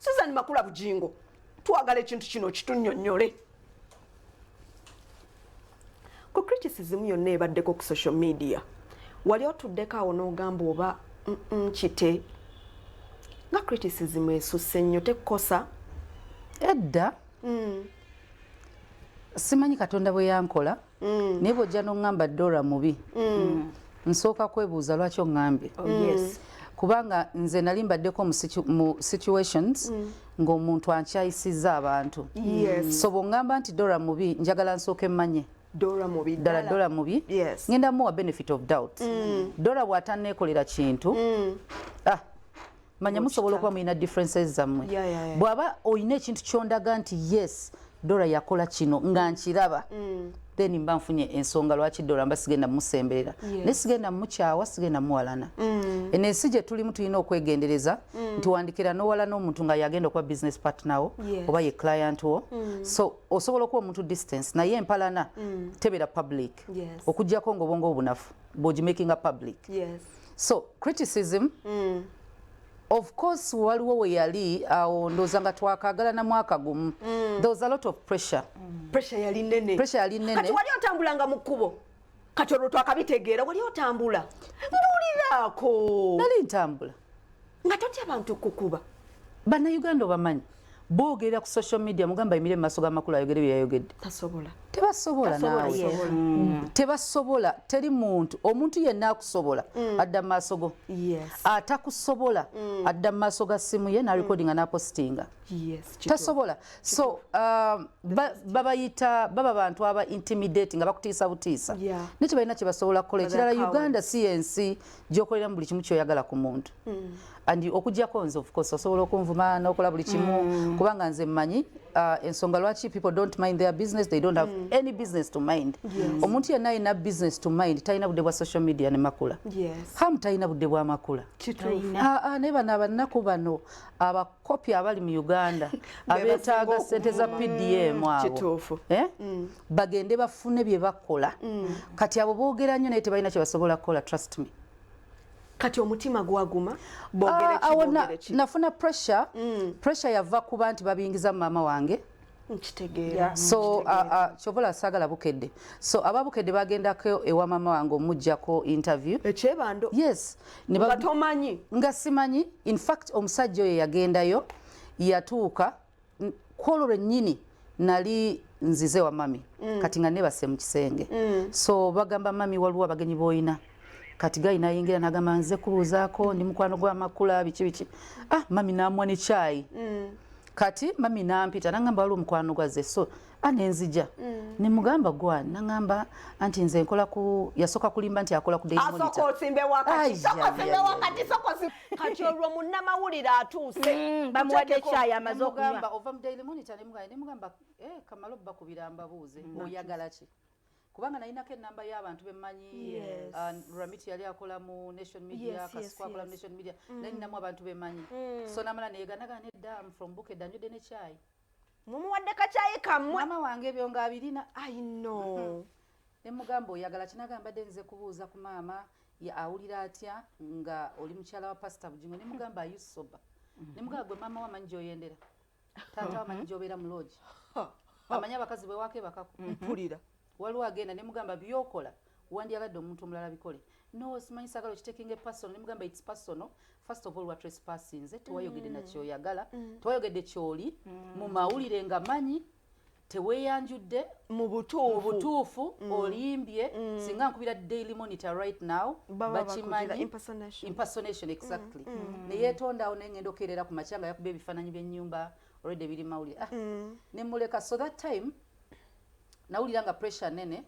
Susan Makula Bujingo twagala ekintu kino kitunnyonnyole. Ku criticism yonna ebaddeko ku social media wali otuddeko awo n'ogamba oba kite nga criticism esusse nnyo tekkosa edda simanyi Katonda bwe yankola naye bw'ojja n'oŋŋamba Dora mubi nsooka kwebuuza lwaki oŋŋambye kubanga nze nali mbaddeko mu situations ng'omuntu ankyayisizza abantu so bw'oŋŋamba nti Dora mubi njagala nsooke mmanye Dora mubi Dora mubi ngenda muwa benefit of doubt Dora bw'atanneekolera kintu manya musobola okuba mulina differences zammwe bw'aba olina ekintu kyondaga nti yes Dora yakola kino nga nkiraba then mba nfunye ensonga lwaki Dora mba sigenda musemberera ne sigenda mukyawa sigenda muwalana enensi gye tulimu tulina okwegendereza nti wandikira n'owala n'omuntu nga yagenda okuba business partner wo oba ye client wo so osobola okuba omuntu distance naye empalana tebera public okuggyako ng'obwongo obunafu bw'ogimakinga public so criticism of course waliwo we yali awo ndooza nga twakagala na mwaka gumu there was a lot of pressure yali nene kati wali otambulanga mu kkubo kati olwo twakabitegeera wali otambula ng'owuliraako nali ntambula nga totya abantu kukuba bannayuganda obamanyi boogera ku social media mugamba emire mu maaso g'amakulu ayogere bye yayogedde tebasobola naawe tebasobola teri omuntu yenna akusobola adda mu maaso go atakusobola adda mu maaso ga simu ye n'arekodinga n'apositinga tasobola so baba bantu aba intimidate nga bakutiisa butiisa ne tebalina kye basobola kukola ekirala Uganda si yensi gy'okoleramu buli kimu ky'oyagala ku muntu and okujjako nze of course osobola okunvuma n'okola buli kimu kubanga nze mmanyi ensonga lwaki people don't mind their business they don't have any business to mind omuntu yenna alina business to mind talina budde bwa social media ne makula hamu talina budde bwa makula naye bano abannaku bano abakopi abali mu Uganda abeetaaga ssente za PDM abo bagende bafune bye bakola kati abo boogera nnyo naye tebalina kye basobola kukola trust me kati omutima gwaguma nafuna pressure yava kuba nti babingiza mama wange nkitegeera so kyobola saagala bukedde so ababukedde bagendako ewa mama wange omujjako interview ekyebando yes nga tomanyi nga simanyi in fact omusajja oyo yagendayo yatuuka kwolwo lwennyini nali nzize wa mami kati nga nebase mu kisenge so bagamba mami waliwo abagenyi boyina kati gayi nayingira nagamba nze kubuuzaako ndi mukwano gw'amakula biki mami namwa ne chai kati mami nampita nangamba waliwo mukwano gwaze so anenzija ne mugamba gwani nangamba anti nze nkola ku yasoka kulimba nti akola ku Daily Monitor asoko simbe wakati kati olwo munnamawulire atuuse bamuwadde chai amaze okunywa ova mu Daily Monitor ne mugamba Kamalo bakubira mbabuuze oyagala ki kubanga nalinako ennamba y'abantu bemmanyi Ramiti yali akola mu Nation Media Kasukwa akola mu Nation Media nalinamu abantu bemmanyi so namala neeganaga nedda from Bukedde anjudde ne chai mumuwadde kachayi kammwe mama wange ebyo nga abirina I know ne mugamba oyagala kinagamba dde nze kubuuza ku maama awulira atya nga oli mukyala wa Pastor Bujingo ne mugamba ayusoba ne mugamba gwe maama wamanyi gy'oyendera taata wamanyi gy'obeera mu lodge amanyi abakazi bwe waake bakaku mpulira waliwo agenda ne mugamba byokola wandyagadde omuntu omulala bikole no simanyi sagala okitekinga personal ne mugamba it's personal first of all wa trespassing tewayogedde na kyoyagala tewayogedde kyoli mu mawulire nga manyi teweeyanjudde mu butuufu olimbye singa nkubira Daily Monitor right now bakimanyi impersonation exactly ne yeetondawo nengenda okerera ku makyanga yakuba ebifaananyi by'ennyumba already biri mawulire ne muleka so that time nawulira nga pressure nene